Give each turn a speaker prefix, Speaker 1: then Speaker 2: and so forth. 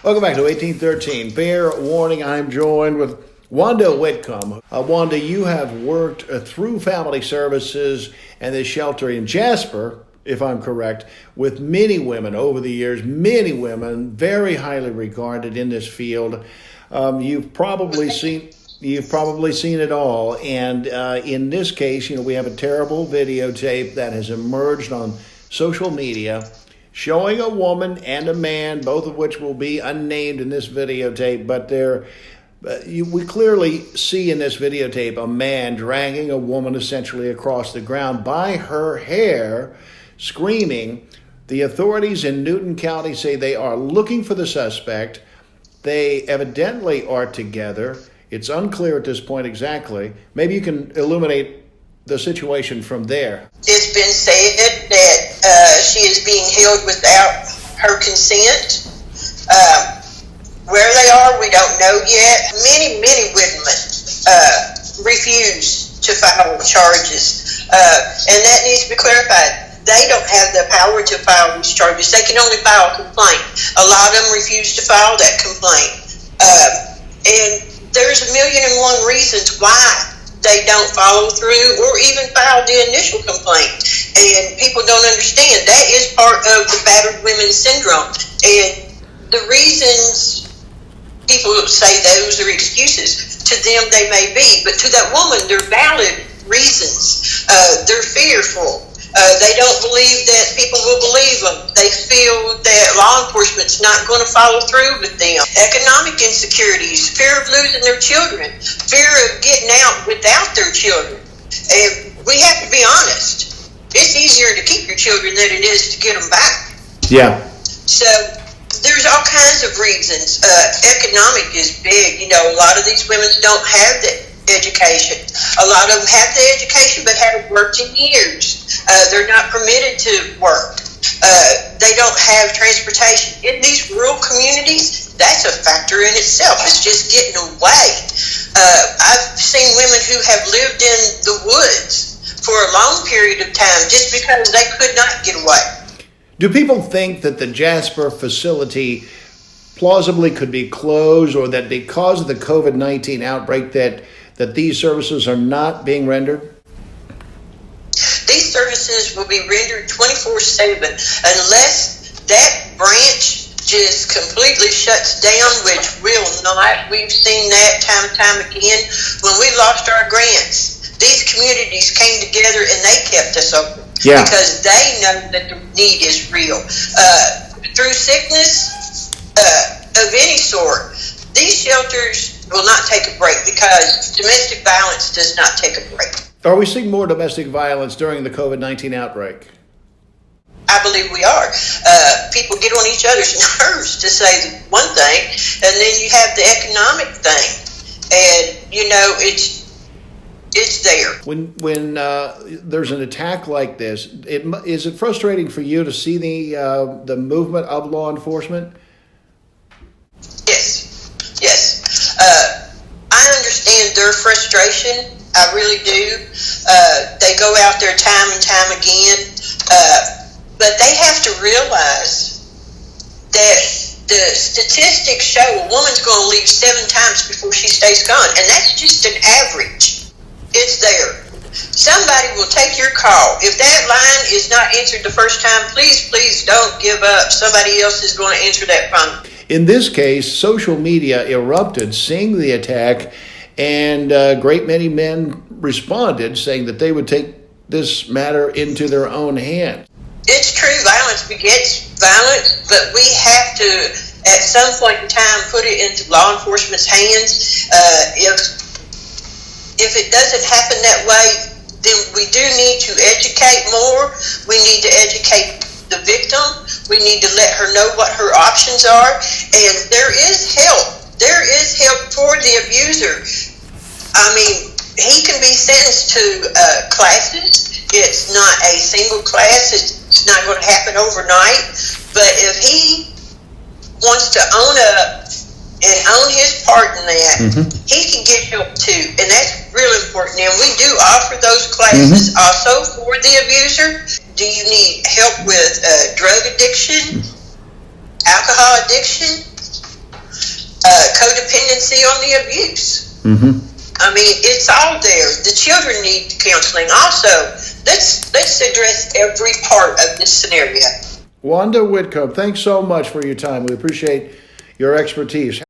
Speaker 1: Welcome back to 1813. Fair warning, I'm joined with Wanda Whitcomb. Wanda, you have worked through family services and this shelter in Jasper, if I'm correct, with many women over the years, many women very highly regarded in this field. You've probably seen it all. And in this case, we have a terrible videotape that has emerged on social media showing a woman and a man, both of which will be unnamed in this videotape, but we clearly see in this videotape a man dragging a woman essentially across the ground by her hair, screaming. The authorities in Newton County say they are looking for the suspect. They evidently are together. It's unclear at this point exactly. Maybe you can illuminate the situation from there.
Speaker 2: It's been said that she is being held without her consent. Where they are, we don't know yet. Many women refuse to file charges, and that needs to be clarified. They don't have the power to file these charges. They can only file a complaint. A lot of them refuse to file that complaint, and there's 1,000,001 reasons why they don't follow through or even file the initial complaint. And people don't understand that is part of the battered women syndrome. And the reasons people say those are excuses, to them they may be, but to that woman they're valid reasons. They're fearful. They don't believe that people will believe them. They feel that law enforcement's not going to follow through with them. Economic insecurities, fear of losing their children, fear of getting out without their children. And we have to be honest. It's easier to keep your children than it is to get them back.
Speaker 1: Yeah.
Speaker 2: So there's all kinds of reasons. Economic is big. A lot of these women don't have the education. A lot of them have the education but haven't worked in years. They're not permitted to work. They don't have transportation. In these rural communities, that's a factor in itself. It's just getting away. I've seen women who have lived in the woods for a long period of time just because they could not get away.
Speaker 1: Do people think that the Jasper facility plausibly could be closed, or that because of the COVID-19 outbreak that these services are not being rendered?
Speaker 2: These services will be rendered 24/7 unless that branch just completely shuts down, which will not. We've seen that time and time again. When we lost our grants, these communities came together and they kept us open.
Speaker 1: Yeah.
Speaker 2: Because they know that the need is real. Through sickness of any sort, these shelters will not take a break because domestic violence does not take a break.
Speaker 1: Are we seeing more domestic violence during the COVID-19 outbreak?
Speaker 2: I believe we are. People get on each other's nerves, to say one thing, and then you have the economic thing, and it's there.
Speaker 1: When there's an attack like this, is it frustrating for you to see the movement of law enforcement?
Speaker 2: Yes. I understand their frustration. I really do. They go out there time and time again, but they have to realize that the statistics show a woman's going to leave 7 times before she stays gone, and that's just an average. It's there. Somebody will take your call. If that line is not answered the first time, please don't give up. Somebody else is going to answer that phone.
Speaker 1: In this case, social media erupted, seeing the attack, and a great many men responded, saying that they would take this matter into their own hands.
Speaker 2: It's true, violence begets violence, but we have to, at some point in time, put it into law enforcement's hands. If it doesn't happen that way, then we do need to educate more. We need to educate the victim. We need to let her know what her options are. And there is help. There is help for the abuser. I mean, he can be sentenced to classes. It's not a single class. It's not going to happen overnight. But if he wants to own up and own his part in that, he can get help too. And that's real important. And we do offer those classes also for the abuser. Do you need help with drug addiction, alcohol addiction, see on the abuse. I mean, it's all there. The children need counseling. Also, let's address every part of this scenario.
Speaker 1: Wanda Whitcomb, thanks so much for your time. We appreciate your expertise.